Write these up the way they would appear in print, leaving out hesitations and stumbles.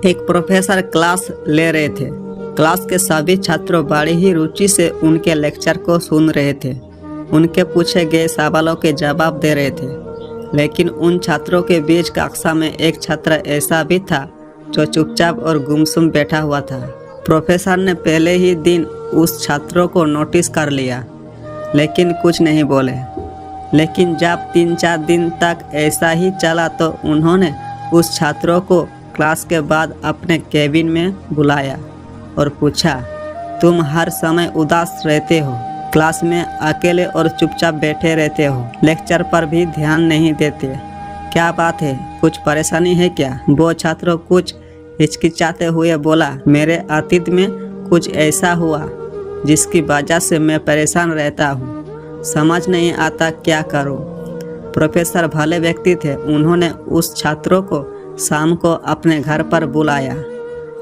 एक professor class ले रहे थे। क्लास के सभी छात्र बड़ी ही रुचि से उनके लेक्चर को सुन रहे थे। उनके पूछे गए सवालों के जवाब दे रहे थे। लेकिन उन छात्रों के बीच कक्षा में एक छात्र ऐसा भी था जो चुपचाप और गुमसुम बैठा हुआ था। प्रोफेसर ने पहले ही दिन उस छात्रों को नोटिस कर लिया, लेकिन कुछ नहीं बोले। लेकिन जब 3-4 दिन तक ऐसा ही चला तो उन्होंने उस छात्रों को क्लास के बाद अपने केबिन में बुलाया और पूछा, तुम हर समय उदास रहते हो, क्लास में अकेले और चुपचाप बैठे रहते हो, लेक्चर पर भी ध्यान नहीं देते, क्या बात है, कुछ परेशानी है क्या? वो छात्र कुछ हिचकिचाते हुए बोला, मेरे अतीत में कुछ ऐसा हुआ जिसकी वजह से मैं परेशान रहता हूँ, समझ नहीं आता क्या करूँ। प्रोफेसर भले व्यक्ति थे। उन्होंने उस छात्रों को शाम को अपने घर पर बुलाया।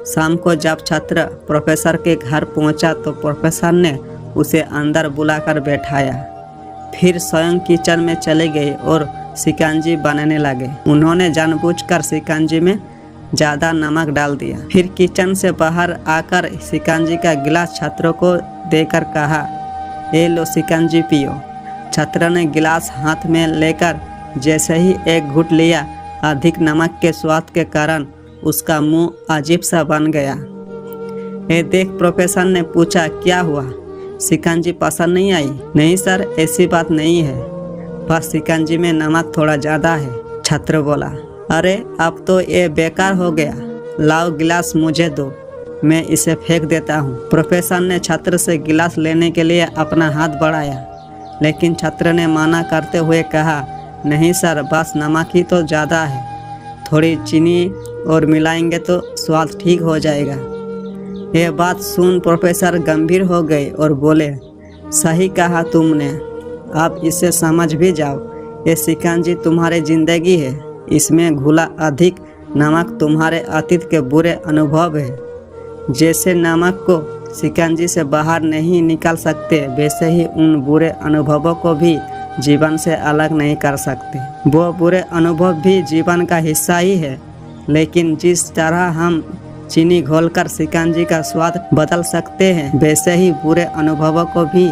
शाम को जब छात्र प्रोफेसर के घर पहुंचा तो प्रोफेसर ने उसे अंदर बुलाकर बैठाया। फिर स्वयं किचन में चले गए और शिकंजी बनाने लगे। उन्होंने जानबूझकर शिकंजी में ज़्यादा नमक डाल दिया। फिर किचन से बाहर आकर शिकंजी का गिलास छात्रों को देकर कहा, ये लो शिकंजी पियो। छात्र ने गिलास हाथ में लेकर जैसे ही एक घूंट लिया, अधिक नमक के स्वाद के कारण उसका मुंह अजीब सा बन गया। ये देख प्रोफेसर ने पूछा, क्या हुआ, शिकंजी पसंद नहीं आई? नहीं सर, ऐसी बात नहीं है, बस शिकंजी में नमक थोड़ा ज़्यादा है। छात्र बोला, अरे अब तो ये बेकार हो गया, लाओ गिलास मुझे दो, मैं इसे फेंक देता हूँ। प्रोफेसर ने छात्र से गिलास लेने के लिए अपना हाथ बढ़ाया, लेकिन छात्र ने मना करते हुए कहा, नहीं सर, बस नमक ही तो ज़्यादा है, थोड़ी चीनी और मिलाएंगे तो स्वाद ठीक हो जाएगा। यह बात सुन प्रोफेसर गंभीर हो गए और बोले, सही कहा तुमने, आप इसे समझ भी जाओ, ये शिकंजी तुम्हारी ज़िंदगी है, इसमें घुला अधिक नमक तुम्हारे अतीत के बुरे अनुभव है। जैसे नमक को शिकंजी से बाहर नहीं निकाल सकते, वैसे ही उन बुरे अनुभवों को भी जीवन से अलग नहीं कर सकते। वो बुरे अनुभव भी जीवन का हिस्सा ही है, लेकिन जिस तरह हम चीनी घोलकर शिकंजी का स्वाद बदल सकते हैं, वैसे ही बुरे अनुभवों को भी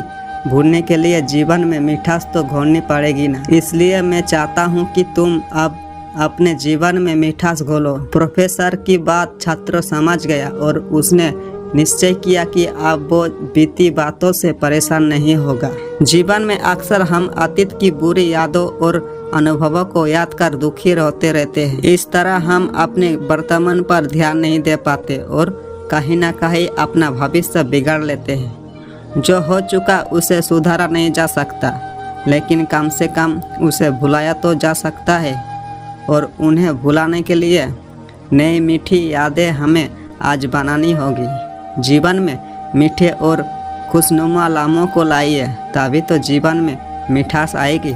भूलने के लिए जीवन में मिठास तो घोलनी पड़ेगी ना। इसलिए मैं चाहता हूँ कि तुम अब अपने जीवन में मिठास घोलो। प्रोफेसर की बात छात्र समझ गया और उसने निश्चय किया कि अब वो बीती बातों से परेशान नहीं होगा। जीवन में अक्सर हम अतीत की बुरी यादों और अनुभवों को याद कर दुखी होते रहते हैं। इस तरह हम अपने वर्तमान पर ध्यान नहीं दे पाते और कहीं ना कहीं अपना भविष्य बिगाड़ लेते हैं। जो हो चुका उसे सुधारा नहीं जा सकता, लेकिन कम से कम उसे भुलाया तो जा सकता है, और उन्हें भुलाने के लिए नई मीठी यादें हमें आज बनानी होगी। जीवन में मीठे और खुशनुमा लम्हों को लाइए, तभी तो जीवन में मिठास आएगी।